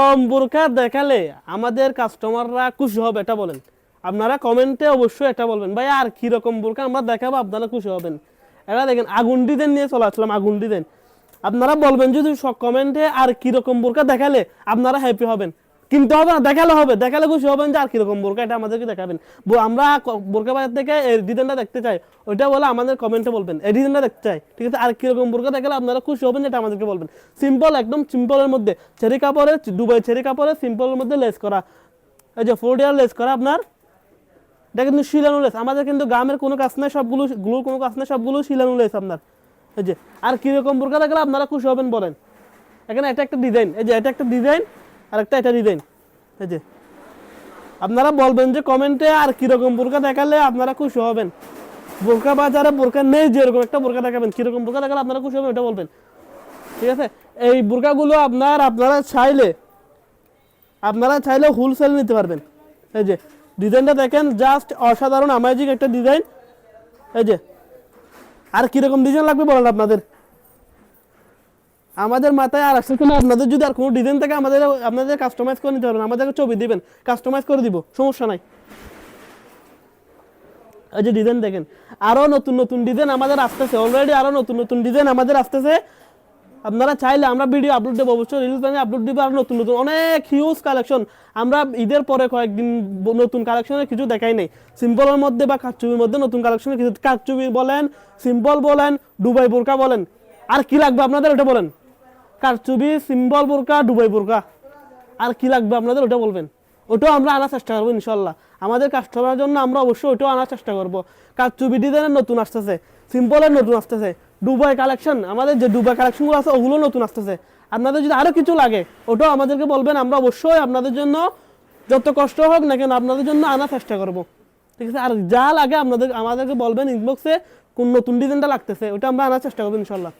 কিরকম বোরকা দেখালে আমাদের কাস্টমাররা খুশি হবে এটা বলেন। আপনারা কমেন্টে অবশ্যই এটা বলবেন ভাই আর কিরকম বোরকা আমরা দেখাবো আপনারা খুশি হবেন। এটা দেখেন আগুন ডিজাইন নিয়ে চলে আসলাম, আগুন ডিজাইন। আপনারা বলবেন যদি কমেন্টে আর কিরকম বোরকা দেখালে আপনারা হ্যাপি হবেন, কিনতে হবে না, দেখালে হবে, দেখালে খুশি হবেন যে আর কিরকম বোরকা এটা আমাদেরকে দেখাবেন। আমরা বোরকা বাজার থেকে এই ডিজাইনটা দেখতে চাই, ওইটা বলে আমাদের কমেন্টে বলবেন এই ডিজাইনটা দেখতে চাই, ঠিক আছে। আর কিরকম বোরকা দেখালে আপনারা খুশি হবেন এটা আমাদেরকে বলবেন। সিম্পল, একদম সিম্পলের মধ্যে চেরি কাপড়ে, দুবাই চেরি কাপড়ে সিম্পলের মধ্যে লেস করা, এই যে 4 ইয়ার লেস করা আপনার, এটা কিন্তু শিলানো লেস। আমাদের কিন্তু গ্রামের কোনো কাজ নাই, সবগুলো গ্লুর কোনো কাজ নাই, সবগুলো শিলানো লেস আপনার। এই যে আর কিরকম বোরকা দেখালে আপনারা খুশি হবেন বলেন। এখানে এটা একটা ডিজাইন, এই যে এটা একটা ডিজাইন, আর একটা এটা ডিজাইন। এই যে আপনারা বলবেন যে কমেন্টে আর কিরকম বোরকা দেখালে আপনারা খুশি হবেন। বোরকা বাজারে বোরকা নেই, যেরকম একটা বোরকা দেখাবেন, কিরকম বোরকা দেখালে আপনারা খুশি হবেন এটা বলবেন, ঠিক আছে। এই বোরকাগুলো আপনারা চাইলে হোলসেল নিতে পারবেন। এই যে ডিজাইনটা দেখেন, জাস্ট অসাধারণ অ্যামেজিং একটা ডিজাইন। এই যে আর কিরকম ডিজাইন লাগবে বলেন আপনাদের, আমাদের মাথায় আর আসছে না। আপনাদের যদি আর কোনো ডিজাইন থাকে আপনাদের কাস্টমাইজ করে নিতে পারবেন, আমাদেরকে ছবি দিবেন, কাস্টমাইজ করে দিব, সমস্যা নাই। এই যে ডিজাইন দেখেন, আরো নতুন নতুন ডিজাইন আমাদের আসতেছে, অলরেডি আরো নতুন নতুন ডিজাইন আমাদের আসতেছে। আপনারা চাইলে আমরা ভিডিও আপলোড দেবো, অবশ্যই রিলস বানিয়ে আপলোড দিব। আর নতুন নতুন অনেক হিউজ কালেকশন, আমরা ঈদের পরে কয়েকদিন নতুন কালেকশনের কিছু দেখাই নাই। সিম্পলের মধ্যে বা কারচুপির মধ্যে নতুন কালেকশনের কিছু, কারচুপি বলেন, সিম্পল বলেন, দুবাই বোরকা বলেন, আর কি লাগবে আপনাদের ওটা বলেন। কারচুপি, সিম্পল বোরকা, দুবাই বোরকা, আর কি লাগবে আপনাদের ওটা বলবেন, ওটাও আমরা আনার চেষ্টা করবো ইনশাল্লাহ। আমাদের কাস্টমারের জন্য আমরা অবশ্যই ওটাও আনার চেষ্টা করবো। কারচুপি ডিজাইনের নতুন আসতেছে, সিম্পলের নতুন আসতেছে, দুবাই কালেকশন, আমাদের যে দুবাই কালেকশনগুলো আছে ওগুলো নতুন আসতেছে। আপনাদের যদি আরও কিছু লাগে ওটাও আমাদেরকে বলবেন, আমরা অবশ্যই আপনাদের জন্য যত কষ্ট হোক না কেন আপনাদের জন্য আনার চেষ্টা করবো, ঠিক আছে। আর যা লাগে আমাদেরকে বলবেন ইনবক্সে, কোন নতুন ডিজাইনটা লাগতেছে ওটা আমরা আনার চেষ্টা করবো ইনশাল্লাহ।